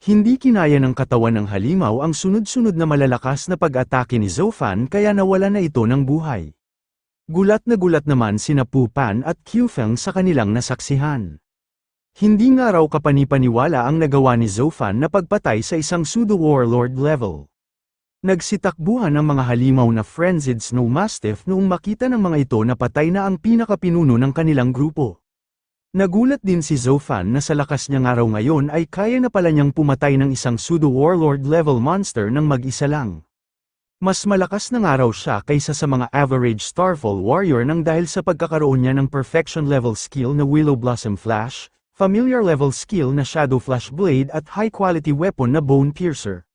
Hindi kinaya ng katawan ng halimaw ang sunod-sunod na malalakas na pag-atake ni Zofan kaya nawala na ito ng buhay. Gulat naman sina Pu Pan at Qiu Feng sa kanilang nasaksihan. Hindi nga raw kapanipaniwala ang nagawa ni Zofan na pagpatay sa isang pseudo-warlord level. Nagsitakbuhan ang mga halimaw na frenzied snow mastiff noong makita ng mga ito na patay na ang pinakapinuno ng kanilang grupo. Nagulat din si Zofan na sa lakas niya nga raw ngayon ay kaya na pala niyang pumatay ng isang pseudo-warlord level monster ng mag-isa lang. Mas malakas na nga raw siya kaysa sa mga average Starfall warrior nang dahil sa pagkakaroon niya ng perfection level skill na Willow Blossom Flash, familiar level skill na Shadow Flash Blade at high quality weapon na Bone Piercer.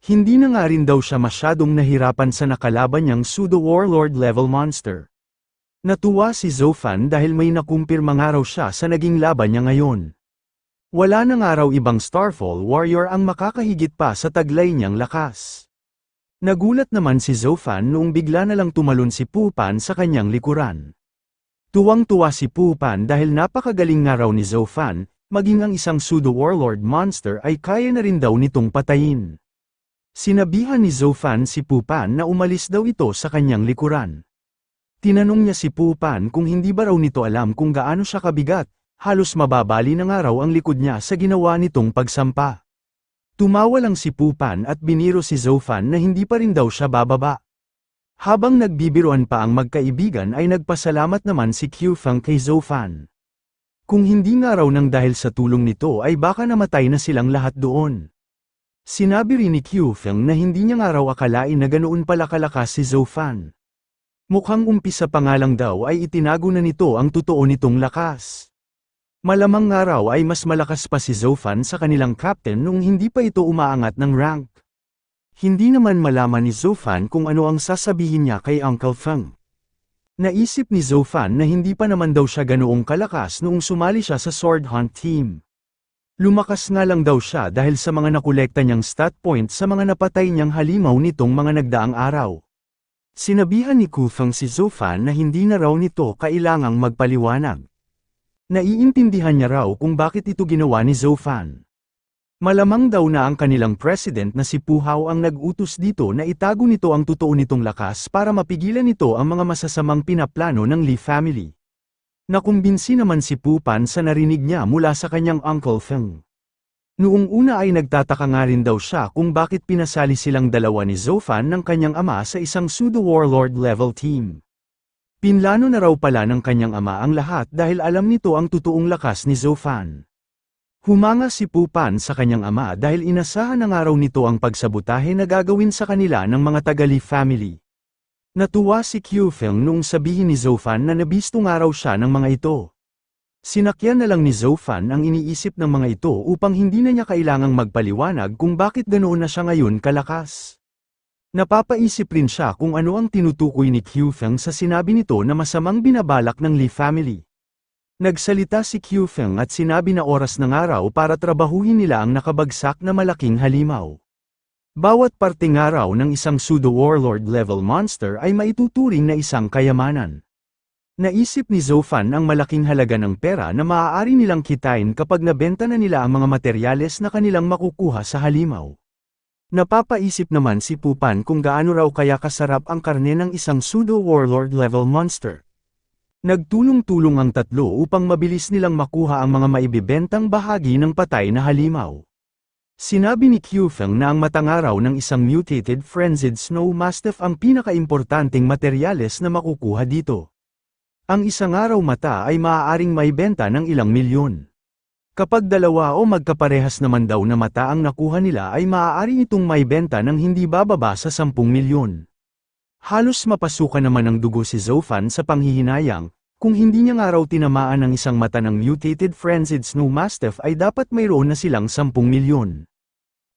Hindi na nga rin daw siya masyadong nahirapan sa nakalaban niyang pseudo-warlord level monster. Natuwa si Zofan dahil may nakumpirma nga raw siya sa naging laban niya ngayon. Wala na nga raw ibang Starfall warrior ang makakahigit pa sa taglay niyang lakas. Nagulat naman si Zofan noong bigla na lang tumalon si Pu Pan sa kanyang likuran. Tuwang-tuwa si Pu Pan dahil napakagaling nga raw ni Zofan, maging ang isang pseudo-warlord monster ay kaya na rin daw nitong patayin. Sinabihan ni Zofan si Pu Pan na umalis daw ito sa kanyang likuran. Tinanong niya si Pu Pan kung hindi ba raw nito alam kung gaano siya kabigat, halos mababali na nga raw ang likod niya sa ginawa nitong pagsampa. Tumawa lang si Pu Pan at biniro si Zofan na hindi pa rin daw siya bababa. Habang nagbibiruan pa ang magkaibigan ay nagpasalamat naman si Qiu Feng kay Zofan. Kung hindi nga raw nang dahil sa tulong nito ay baka namatay na silang lahat doon. Sinabi rin ni Qiu Feng na hindi niya nga raw akalain na ganoon pala kalakas si Zofan. Mukhang umpisa pa nga lang daw ay itinago na nito ang totoo nitong lakas. Malamang nga raw ay mas malakas pa si Zofan sa kanilang captain nung hindi pa ito umaangat ng rank. Hindi naman malaman ni Zofan kung ano ang sasabihin niya kay Uncle Feng. Naisip ni Zofan na hindi pa naman daw siya ganoong kalakas noong sumali siya sa Sword Hunt team. Lumakas nga lang daw siya dahil sa mga nakolekta niyang stat points sa mga napatay niyang halimaw nitong mga nagdaang araw. Sinabihan ni Qiu Feng si Zofan na hindi na raw nito kailangang magpaliwanag. Naiintindihan niya raw kung bakit ito ginawa ni Zofan. Malamang daw na ang kanilang president na si Pu Hao ang nag-utos dito na itago nito ang totoo nitong lakas para mapigilan nito ang mga masasamang pinaplano ng Li family. Nakumbinsi naman si Pu Pan sa narinig niya mula sa kanyang Uncle Feng. Noong una ay nagtataka nga rin daw siya kung bakit pinasali silang dalawa ni Zofan ng kanyang ama sa isang pseudo-warlord level team. Pinlano na raw pala ng kanyang ama ang lahat dahil alam nito ang totoong lakas ni Zofan. Humanga si Pu Pan sa kanyang ama dahil inasahan na nga raw nito ang pagsabutahe na gagawin sa kanila ng mga taga-Li family. Natuwa si Qiu Feng noong sabihin ni Zofan na nabisto nga raw siya ng mga ito. Sinakyan na lang ni Zofan ang iniisip ng mga ito upang hindi na niya kailangang magpaliwanag kung bakit ganoon na siya ngayon kalakas. Napapaisip rin siya kung ano ang tinutukoy ni Qiu Feng sa sinabi nito na masamang binabalak ng Li family. Nagsalita si Qiu Feng at sinabi na oras ng araw para trabahuhin nila ang nakabagsak na malaking halimaw. Bawat parte nga raw ng isang pseudo-warlord level monster ay maituturing na isang kayamanan. Naisip ni Zofan ang malaking halaga ng pera na maaari nilang kitain kapag nabenta na nila ang mga materyales na kanilang makukuha sa halimaw. Napapaisip naman si Pu Pan kung gaano raw kaya kasarap ang karne ng isang pseudo-warlord level monster. Nagtulong-tulong ang tatlo upang mabilis nilang makuha ang mga maibibentang bahagi ng patay na halimaw. Sinabi ni Qiu Feng na ang matangaraw ng isang mutated frenzied snow mastiff ang pinakaimportanteng materyales na makukuha dito. Ang isang araw mata ay maaaring maibenta ng ilang milyon. Kapag dalawa o magkaparehas naman daw na mata ang nakuha nila ay maaari itong maibenta ng hindi bababa sa 10 milyon. Halos mapasukan naman ng dugo si Zofan sa panghihinayang, kung hindi niya nga raw tinamaan ang isang mata ng mutated frenzied snow mastiff ay dapat mayroon na silang 10 milyon.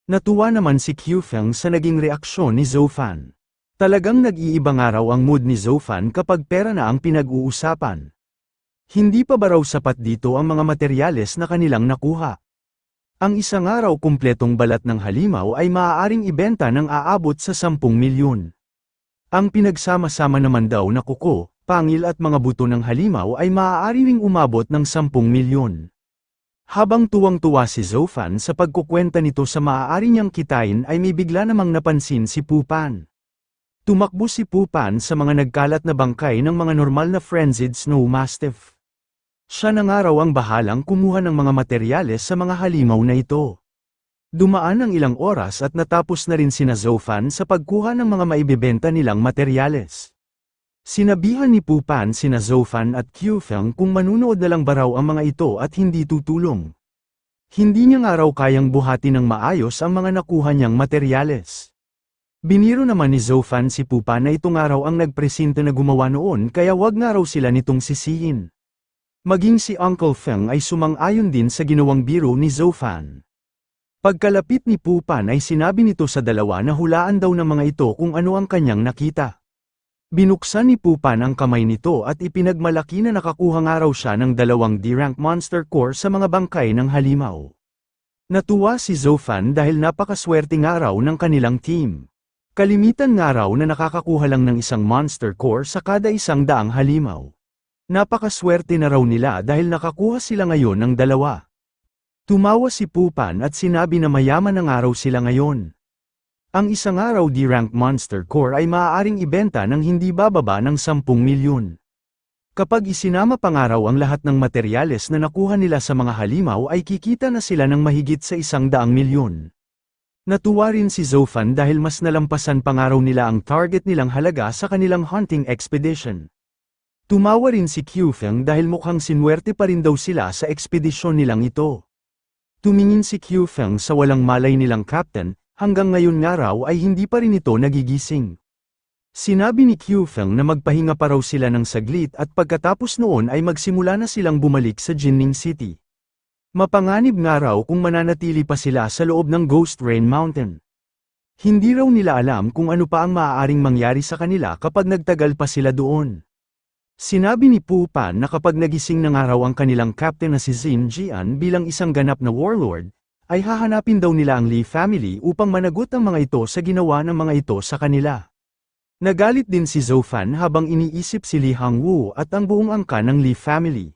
Natuwa naman si Qiu Feng sa naging reaksyon ni Zofan. Talagang nag-iiba nga raw ang mood ni Zofan kapag pera na ang pinag-uusapan. Hindi pa ba raw sapat dito ang mga materyales na kanilang nakuha? Ang isang araw kumpletong balat ng halimaw ay maaaring ibenta ng aabot sa 10 milyon. Ang pinagsama-sama naman daw na kuko, pangil at mga buto ng halimaw ay maaari ring umabot ng 10 milyon. Habang tuwang-tuwa si Zofan sa pagkukwenta nito sa maaari niyang kitain ay may bigla namang napansin si Pupan. Tumakbo si Pupan sa mga nagkalat na bangkay ng mga normal na frenzied snow mastiff. Siya na nga raw ang bahalang kumuha ng mga materyales sa mga halimaw na ito. Dumaan ang ilang oras at natapos na rin sina Zofan sa pagkuha ng mga maibebenta nilang materyales. Sinabihan ni Pupan sina Zofan at Kyufeng kung manunood na lang ba raw ang mga ito at hindi tutulong. Hindi niya nga raw kayang buhati ng maayos ang mga nakuha niyang materyales. Biniro naman ni Zofan si Pupan na ito nga raw ang nagpresente na gumawa noon kaya wag nga raw sila nitong sisihin. Maging si Uncle Feng ay sumang-ayon din sa ginawang biro ni Zofan. Pagkalapit ni Pupan ay sinabi nito sa dalawa na hulaan daw ng mga ito kung ano ang kanyang nakita. Binuksan ni Pupan ang kamay nito at ipinagmalaki na nakakuha nga raw siya ng 2 D-rank monster core sa mga bangkay ng halimaw. Natuwa si Zofan dahil napakaswerte nga raw ng kanilang team. Kalimitan nga raw na nakakakuha lang ng 1 monster core sa kada 100 halimaw. Napakaswerte na raw nila dahil nakakuha sila ngayon ng 2. Tumawa si Pupan at sinabi na mayaman na nga raw sila ngayon. Ang 1 araw D-rank monster core ay maaaring ibenta ng hindi bababa ng 10 milyon. Kapag isinama pa nga raw ang lahat ng materyales na nakuha nila sa mga halimaw ay kikita na sila ng mahigit sa 100 milyon. Natuwa rin si Zofan dahil mas nalampasan pa nga raw nila ang target nilang halaga sa kanilang hunting expedition. Tumawa rin si Kyufeng dahil mukhang sinwerte pa rin daw sila sa ekspedisyon nilang ito. Tumingin si Kyufeng sa walang malay nilang captain. Hanggang ngayon nga raw ay hindi pa rin ito nagigising. Sinabi ni Kyufeng na magpahinga pa raw sila ng saglit at pagkatapos noon ay magsimula na silang bumalik sa Jinning City. Mapanganib nga raw kung mananatili pa sila sa loob ng Ghost Rain Mountain. Hindi raw nila alam kung ano pa ang maaaring mangyari sa kanila kapag nagtagal pa sila doon. Sinabi ni Pupan na kapag nagising na nga raw ang kanilang captain na si Xin Jian bilang isang ganap na warlord, ay hahanapin daw nila ang Li family upang managot ang mga ito sa ginawa ng mga ito sa kanila. Nagalit din si Zofan habang iniisip si Li Hangwu at ang buong angkan ng Li family.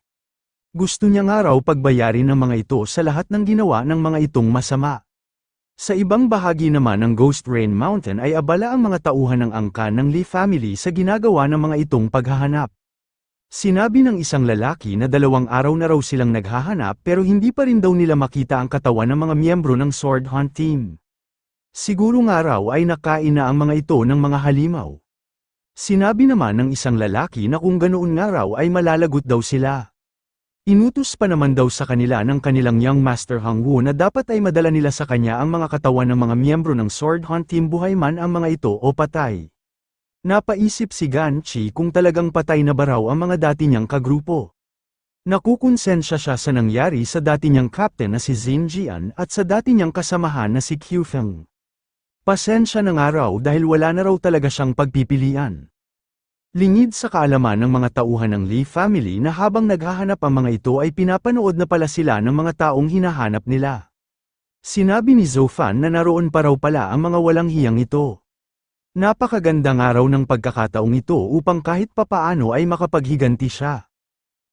Gusto niya nga raw pagbayarin ng mga ito sa lahat ng ginawa ng mga itong masama. Sa ibang bahagi naman ng Ghost Rain Mountain ay abala ang mga tauhan ng angkan ng Li family sa ginagawa ng mga itong paghahanap. Sinabi ng isang lalaki na 2 araw na raw silang naghahanap pero hindi pa rin daw nila makita ang katawan ng mga miyembro ng Sword Hunt Team. Siguro nga raw ay nakain na ang mga ito ng mga halimaw. Sinabi naman ng isang lalaki na kung ganoon nga raw ay malalagot daw sila. Inutos pa naman daw sa kanila ng kanilang young master Hangwu na dapat ay madala nila sa kanya ang mga katawan ng mga miyembro ng Sword Hunt Team buhay man ang mga ito o patay. Napaisip si Ganchi kung talagang patay na ba raw ang mga dati niyang kagrupo. Nakukonsensya siya sa nangyari sa dati niyang captain na si Xin Jian at sa dati niyang kasamahan na si Kyufeng. Pasensya na nga raw dahil wala na raw talaga siyang pagpipilian. Lingid sa kaalaman ng mga tauhan ng Li family na habang naghahanap ang mga ito ay pinapanood na pala sila ng mga taong hinahanap nila. Sinabi ni Zofan na naroon pa raw pala ang mga walang hiyang ito. Napakaganda nga raw ng pagkakataong ito upang kahit papaano ay makapaghiganti siya.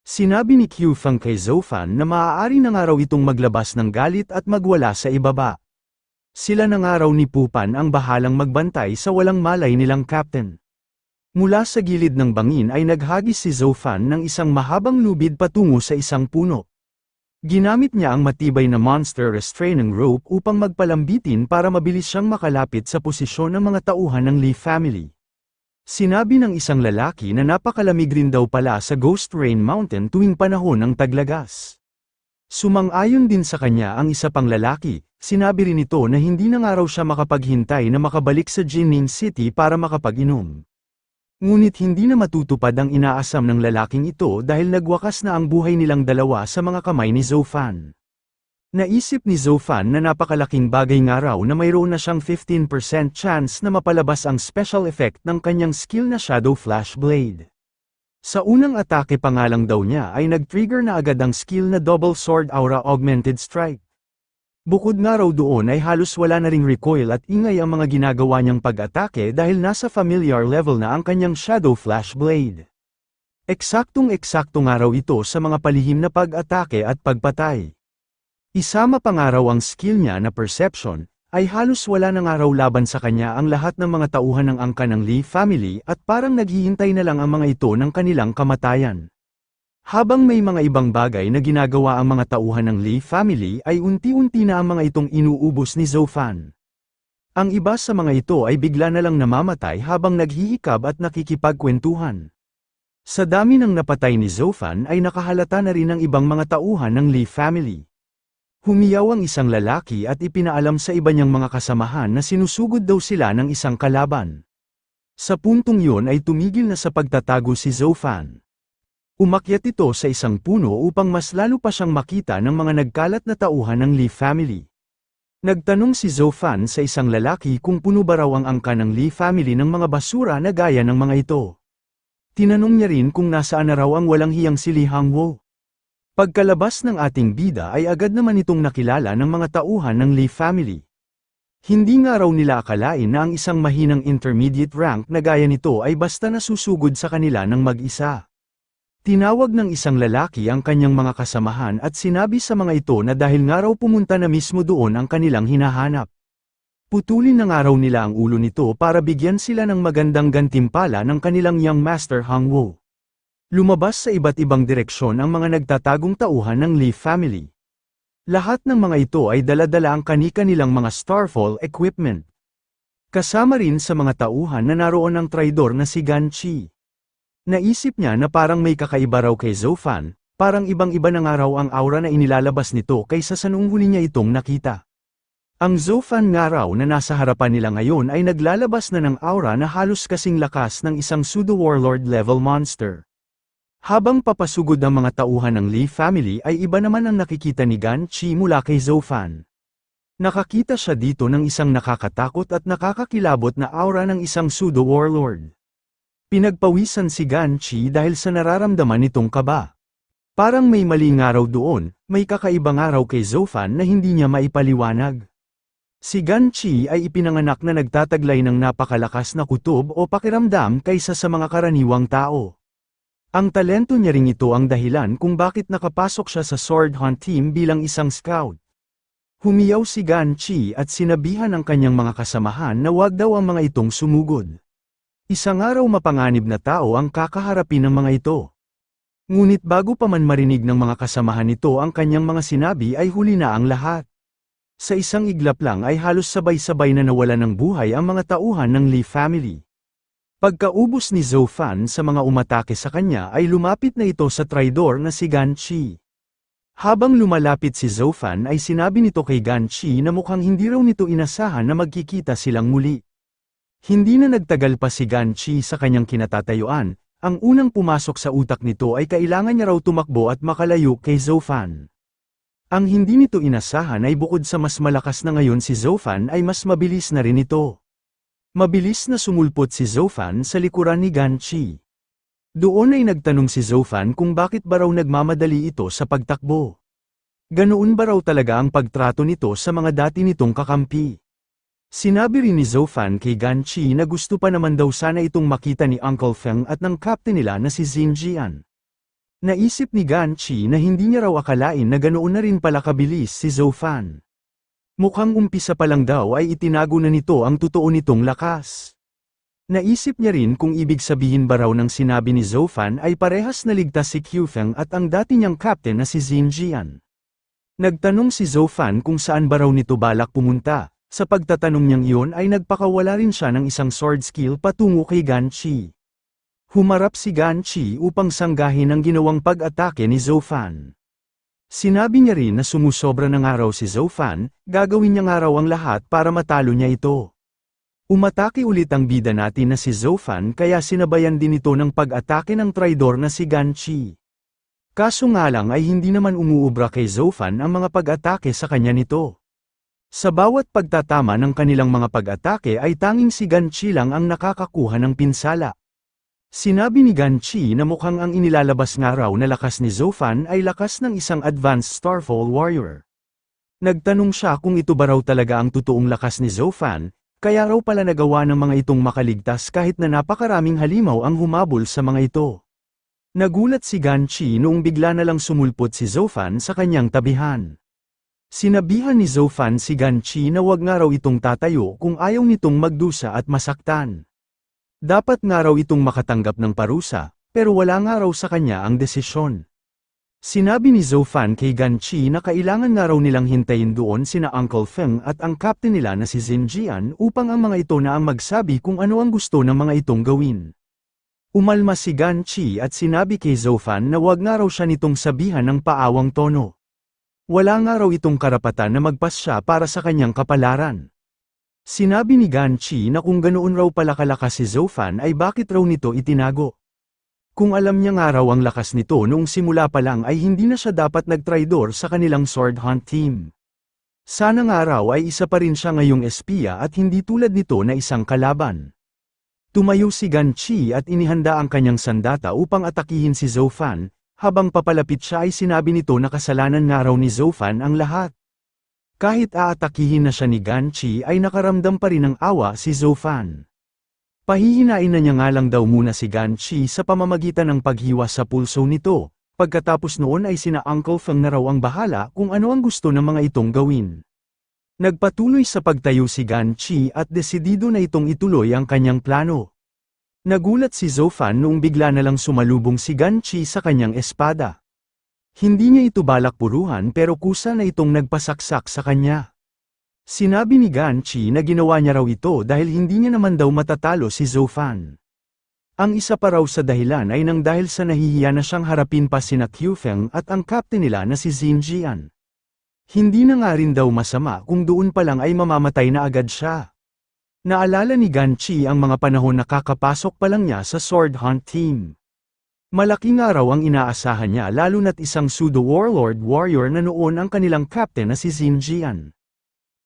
Sinabi ni Kyufeng kay Zofan na maaari na nga raw itong maglabas ng galit at magwala sa ibaba. Sila na nga raw ni Pupan ang bahalang magbantay sa walang malay nilang captain. Mula sa gilid ng bangin ay naghagis si Zofan ng isang mahabang lubid patungo sa isang puno. Ginamit niya ang matibay na monster restraining rope upang magpalambitin para mabilis siyang makalapit sa posisyon ng mga tauhan ng Li family. Sinabi ng isang lalaki na napakalamig rin daw pala sa Ghost Rain Mountain tuwing panahon ng taglagas. Sumang-ayon din sa kanya ang isa pang lalaki, sinabi rin ito na hindi na nga raw siya makapaghintay na makabalik sa Jinning City para makapag-inom. Ngunit hindi na matutupad ang inaasam ng lalaking ito dahil nagwakas na ang buhay nilang dalawa sa mga kamay ni Zofan. Naisip ni Zofan na napakalaking bagay nga raw na mayroon na siyang 15% chance na mapalabas ang special effect ng kanyang skill na Shadow Flash Blade. Sa unang atake pa nga lang daw niya ay nag-trigger na agad ang skill na Double Sword Aura Augmented Strike. Bukod nga raw doon ay halos wala na ring recoil at ingay ang mga ginagawa niyang pag-atake dahil nasa familiar level na ang kanyang Shadow Flash Blade. Eksaktong-eksakto nga raw ito sa mga palihim na pag-atake at pagpatay. Isama pa nga raw ang skill niya na perception, ay halos wala na nga raw laban sa kanya ang lahat ng mga tauhan ng angkan ng Lee family at parang naghihintay na lang ang mga ito ng kanilang kamatayan. Habang may mga ibang bagay na ginagawa ang mga tauhan ng Lee family ay unti-unti na ang mga itong inuubos ni Zhou Fan. Ang iba sa mga ito ay bigla na lang namamatay habang naghihikab at nakikipagkwentuhan. Sa dami ng napatay ni Zhou Fan ay nakahalata na rin ang ibang mga tauhan ng Lee family. Humiyaw ang isang lalaki at ipinaalam sa iba niyang mga kasamahan na sinusugod daw sila ng isang kalaban. Sa puntong yun ay tumigil na sa pagtatago si Zhou Fan. Umakyat ito sa isang puno upang mas lalo pa siyang makita ng mga nagkalat na tauhan ng Lee family. Nagtanong si Zhou Fan sa isang lalaki kung puno ba raw ang angkan ng Lee family ng mga basura na gaya ng mga ito. Tinanong niya rin kung nasaan na raw ang walang hiyang si Li Hangwo. Pagkalabas ng ating bida ay agad naman itong nakilala ng mga tauhan ng Lee family. Hindi nga raw nila akalain na ang isang mahinang intermediate rank na gaya nito ay basta nasusugod sa kanila ng mag-isa. Tinawag ng isang lalaki ang kanyang mga kasamahan at sinabi sa mga ito na dahil nga raw pumunta na mismo doon ang kanilang hinahanap. Putulin na nga raw nila ang ulo nito para bigyan sila ng magandang gantimpala ng kanilang young master Hangwo. Lumabas sa iba't ibang direksyon ang mga nagtatagong tauhan ng Lee family. Lahat ng mga ito ay dala-dala ang kani-kanilang mga Starfall equipment. Kasama rin sa mga tauhan na naroon ang traidor na si Gan Chi. Naisip niya na parang may kakaiba raw kay Zhou Fan, parang ibang-iba na nga raw ang aura na inilalabas nito kaysa sa noong huli niya itong nakita. Ang Zhou Fan nga raw na nasa harapan nila ngayon ay naglalabas na ng aura na halos kasing lakas ng isang pseudo-warlord level monster. Habang papasugod ang mga tauhan ng Lee family ay iba naman ang nakikita ni Gan Chi mula kay Zhou Fan. Nakakita siya dito ng isang nakakatakot at nakakakilabot na aura ng isang pseudo-warlord. Pinagpawisan si Gan Chi dahil sa nararamdaman nitong kaba. Parang may mali nga raw doon, may kakaiba nga raw kay Zhou Fan na hindi niya maipaliwanag. Si Gan Chi ay ipinanganak na nagtataglay ng napakalakas na kutob o pakiramdam kaysa sa mga karaniwang tao. Ang talento niya ring ito ang dahilan kung bakit nakapasok siya sa Sword Hunt Team bilang isang scout. Humiyaw si Gan Chi at sinabihan ang kanyang mga kasamahan na wag daw ang mga itong sumugod. Isang araw mapanganib na tao ang kakaharapin ng mga ito. Ngunit bago pa man marinig ng mga kasamahan nito ang kanyang mga sinabi ay huli na ang lahat. Sa isang iglap lang ay halos sabay-sabay na nawala ng buhay ang mga tauhan ng Lee family. Pagkaubos ni Zhou Fan sa mga umatake sa kanya ay lumapit na ito sa traidor na si Gan Chi. Habang lumalapit si Zhou Fan ay sinabi nito kay Gan Chi na mukhang hindi raw nito inasahan na magkikita silang muli. Hindi na nagtagal pa si Gan Chi sa kanyang kinatatayuan, ang unang pumasok sa utak nito ay kailangan niya raw tumakbo at makalayo kay Zhou Fan. Ang hindi nito inasahan ay bukod sa mas malakas na ngayon si Zhou Fan ay mas mabilis na rin ito. Mabilis na sumulpot si Zhou Fan sa likuran ni Gan Chi. Doon ay nagtanong si Zhou Fan kung bakit ba raw nagmamadali ito sa pagtakbo. Ganoon ba raw talaga ang pagtrato nito sa mga dati nitong kakampi? Sinabi rin ni Zhou Fan kay Gan Chi na gusto pa naman daw sana itong makita ni Uncle Feng at ng captain nila na si Xin Jian. Naisip ni Gan Chi na hindi niya raw akalain na ganoon na rin pala kabilis si Zhou Fan. Mukhang umpisa pa lang daw ay itinago na nito ang totoo nitong lakas. Naisip niya rin kung ibig sabihin ba raw ng sinabi ni Zhou Fan ay parehas naligtas si Qiu Feng at ang dati niyang captain na si Xin Jian. Nagtanong si Zhou Fan kung saan ba raw nito balak pumunta. Sa pagtatanong niyang iyon ay nagpakawala rin siya ng isang sword skill patungo kay Gan Chi. Humarap si Gan Chi upang sanggahin ang ginawang pag-atake ni Zhou Fan. Sinabi niya rin na sumusobra na nga raw si Zhou Fan, gagawin niya nga raw ang lahat para matalo niya ito. Umatake ulit ang bida natin na si Zhou Fan kaya sinabayan din ito ng pag-atake ng traidor na si Gan Chi. Kaso nga lang ay hindi naman umuubra kay Zhou Fan ang mga pag-atake sa kanya nito. Sa bawat pagtatama ng kanilang mga pag-atake ay tanging si Gan Chi lang ang nakakakuha ng pinsala. Sinabi ni Gan Chi na mukhang ang inilalabas nga raw na lakas ni Zhou Fan ay lakas ng isang advanced Starfall warrior. Nagtanong siya kung ito ba raw talaga ang totoong lakas ni Zhou Fan, kaya raw pala nagawa ng mga itong makaligtas kahit na napakaraming halimaw ang humabol sa mga ito. Nagulat si Gan Chi noong bigla na lang sumulpot si Zhou Fan sa kanyang tabihan. Sinabihan ni Zofan si Ganchi na wag nga raw itong tatayo kung ayaw nitong magdusa at masaktan. Dapat nga raw itong makatanggap ng parusa, pero wala nga raw sa kanya ang desisyon. Sinabi ni Zofan kay Ganchi na kailangan nga raw nilang hintayin doon sina Uncle Feng at ang captain nila na si Xinjian upang ang mga ito na ang magsabi kung ano ang gusto ng mga itong gawin. Umalma si Ganchi at sinabi kay Zofan na wag nga raw siya nitong sabihan ng paawang tono. Wala nga raw itong karapatan na magpasya para sa kanyang kapalaran. Sinabi ni Ganchi na kung ganoon raw pala kalakas si Zofan ay bakit raw nito itinago. Kung alam niya nga raw ang lakas nito noong simula pa lang ay hindi na siya dapat nagtraidor sa kanilang sword hunt team. Sana nga raw ay isa pa rin siya ngayong espiya at hindi tulad nito na isang kalaban. Tumayo si Ganchi at inihanda ang kanyang sandata upang atakihin si Zofan. Habang papalapit siya ay sinabi nito na kasalanan nga raw ni Zofan ang lahat. Kahit aatakihin na siya ni Ganchi ay nakaramdam pa rin ng awa si Zofan. Pahihinain na niya nga lang daw muna si Ganchi sa pamamagitan ng paghiwa sa pulso nito, pagkatapos noon ay sina Uncle Feng na raw ang bahala kung ano ang gusto ng mga itong gawin. Nagpatuloy sa pagtayo si Ganchi at desidido na itong ituloy ang kanyang plano. Nagulat si Zofan noong bigla na lang sumalubong si Ganchi sa kanyang espada. Hindi niya ito balak puruhan pero kusa na itong nagpasaksak sa kanya. Sinabi ni Ganchi na ginawa niya raw ito dahil hindi niya naman daw matatalo si Zofan. Ang isa pa raw sa dahilan ay nang dahil sa nahihiya na siyang harapin pa sina Qiufeng at ang captain nila na si Xinjian. Hindi na nga rin daw masama kung doon pa lang ay mamamatay na agad siya. Naalala ni Ganchi ang mga panahon na kakapasok pa lang niya sa sword hunt team. Malaking araw ang inaasahan niya lalo na't isang pseudo-warlord warrior na noon ang kanilang captain na si Xinjian.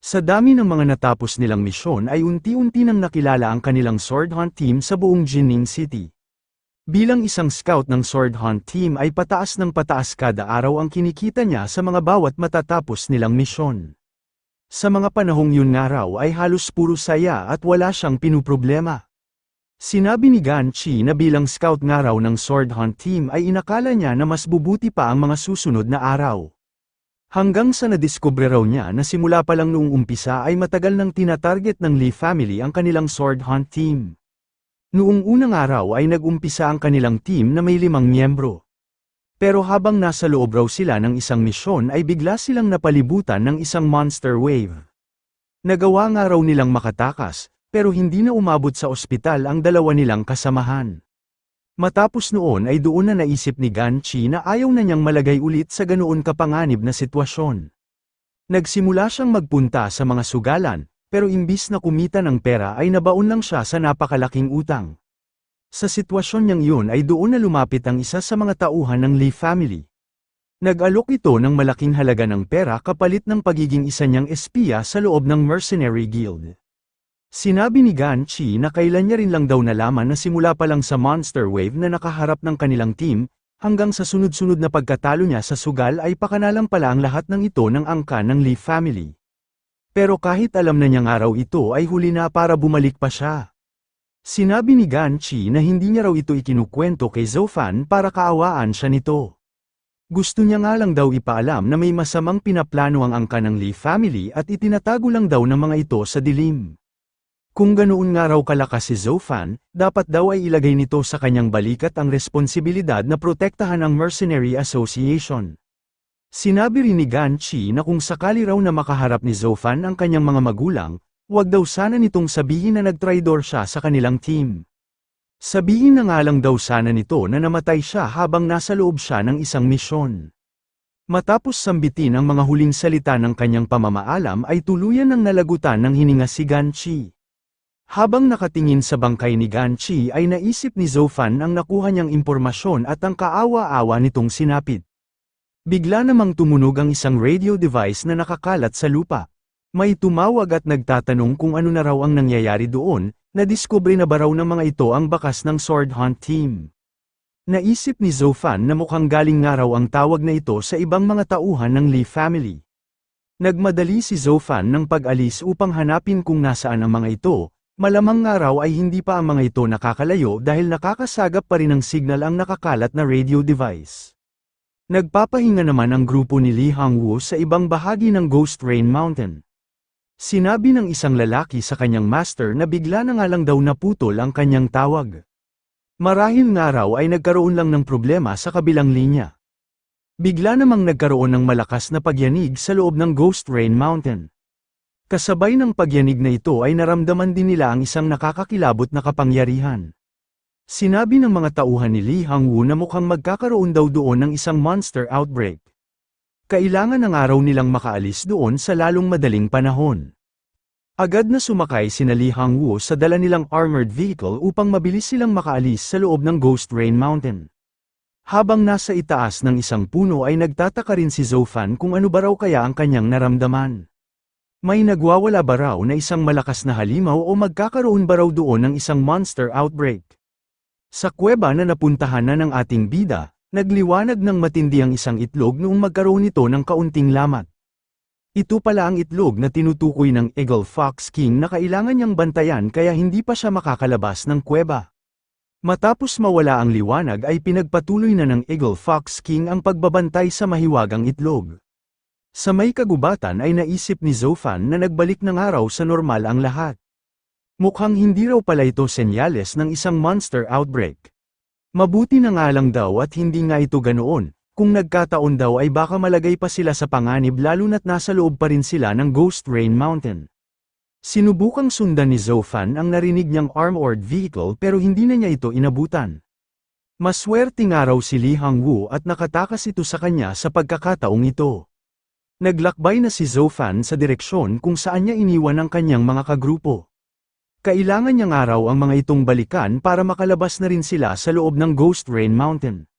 Sa dami ng mga natapos nilang misyon ay unti-unti nang nakilala ang kanilang sword hunt team sa buong Jining City. Bilang isang scout ng sword hunt team ay pataas ng pataas kada araw ang kinikita niya sa mga bawat matatapos nilang misyon. Sa mga panahong yun nga raw ay halos puro saya at wala siyang pinuproblema. Sinabi ni Ganchi na bilang scout nga raw ng sword hunt team ay inakala niya na mas bubuti pa ang mga susunod na araw. Hanggang sa nadiskubre raw niya na simula pa lang noong umpisa ay matagal nang tinatarget ng Lee family ang kanilang sword hunt team. Noong unang araw ay nag-umpisa ang kanilang team na may 5 miyembro. Pero habang nasa loob raw sila ng isang misyon ay bigla silang napalibutan ng isang monster wave. Nagawa nga raw nilang makatakas, pero hindi na umabot sa ospital ang dalawa nilang kasamahan. Matapos noon ay doon na naisip ni Ganchi na ayaw na niyang malagay ulit sa ganoon kapanganib na sitwasyon. Nagsimula siyang magpunta sa mga sugalan, pero imbis na kumita ng pera ay nabaon lang siya sa napakalaking utang. Sa sitwasyon niyang yun ay doon na lumapit ang isa sa mga tauhan ng Lee family. Nag-alok ito ng malaking halaga ng pera kapalit ng pagiging isa niyang espiya sa loob ng Mercenary Guild. Sinabi ni Ganchi na kailan niya rin lang daw nalaman na simula pa lang sa monster wave na nakaharap ng kanilang team, hanggang sa sunod-sunod na pagkatalo niya sa sugal ay pakanalang pala ang lahat ng ito ng angkan ng Lee family. Pero kahit alam na niyang araw ito ay huli na para bumalik pa siya. Sinabi ni Ganchi na hindi niya raw ito ikinukwento kay Zofan para kaawaan siya nito. Gusto niya nga lang daw ipaalam na may masamang pinaplano ang angkan ng Lee family at itinatago lang daw ng mga ito sa dilim. Kung ganoon nga raw kalakas si Zofan, dapat daw ay ilagay nito sa kanyang balikat ang responsibilidad na protektahan ang Mercenary Association. Sinabi rin ni Ganchi na kung sakali raw na makaharap ni Zofan ang kanyang mga magulang, wag daw sana nitong sabihin na nagtraidor siya sa kanilang team. Sabihin na nga lang daw sana nito na namatay siya habang nasa loob siya ng isang misyon. Matapos sambitin ang mga huling salita ng kanyang pamamaalam ay tuluyan ng nalagutan ng hininga si Ganchi. Habang nakatingin sa bangkay ni Ganchi ay naisip ni Zofan ang nakuha niyang impormasyon at ang kaawa-awa nitong sinapit. Bigla namang tumunog ang isang radio device na nakakalat sa lupa. May tumawag at nagtatanong kung ano na raw ang nangyayari doon, nadiskubre na ba raw ng mga ito ang bakas ng sword hunt team. Naisip ni Zofan na mukhang galing nga raw ang tawag na ito sa ibang mga tauhan ng Lee family. Nagmadali si Zofan ng pag-alis upang hanapin kung nasaan ang mga ito, malamang nga raw ay hindi pa ang mga ito nakakalayo dahil nakakasagap pa rin ng signal ang nakakalat na radio device. Nagpapahinga naman ang grupo ni Lee Hang-woo sa ibang bahagi ng Ghost Rain Mountain. Sinabi ng isang lalaki sa kanyang master na bigla na nga lang daw naputol ang kanyang tawag. Marahil nga raw ay nagkaroon lang ng problema sa kabilang linya. Bigla namang nagkaroon ng malakas na pagyanig sa loob ng Ghost Rain Mountain. Kasabay ng pagyanig na ito ay naramdaman din nila ang isang nakakakilabot na kapangyarihan. Sinabi ng mga tauhan ni Lee Hang-woo na mukhang magkakaroon daw doon ng isang monster outbreak. Kailangan ng araw nilang makaalis doon sa lalong madaling panahon. Agad na sumakay sina Lee Hang-woo sa dala nilang armored vehicle upang mabilis silang makaalis sa loob ng Ghost Rain Mountain. Habang nasa itaas ng isang puno ay nagtataka rin si Zofan kung ano ba raw kaya ang kanyang naramdaman. May nagwawala ba raw na isang malakas na halimaw o magkakaroon ba raw doon ng isang monster outbreak? Sa kuweba na napuntahan na ng ating bida, nagliwanag ng matindi ang isang itlog noong magkaroon ito ng kaunting lamat. Ito pala ang itlog na tinutukoy ng Eagle Fox King na kailangan niyang bantayan kaya hindi pa siya makakalabas ng kuweba. Matapos mawala ang liwanag ay pinagpatuloy na ng Eagle Fox King ang pagbabantay sa mahiwagang itlog. Sa may kagubatan ay naisip ni Zofan na nagbalik ng araw sa normal ang lahat. Mukhang hindi raw pala ito senyales ng isang monster outbreak. Mabuti na nga lang daw at hindi nga ito ganoon, kung nagkataon daw ay baka malagay pa sila sa panganib lalo na't nasa loob pa rin sila ng Ghost Rain Mountain. Sinubukang sundan ni Zofan ang narinig niyang armored vehicle pero hindi na niya ito inabutan. Maswerte nga raw si Lee Hang-woo at nakatakas ito sa kanya sa pagkakataong ito. Naglakbay na si Zofan sa direksyon kung saan niya iniwan ang kanyang mga kagrupo. Kailangan niya nga raw ang mga itong balikan para makalabas na rin sila sa loob ng Ghost Rain Mountain.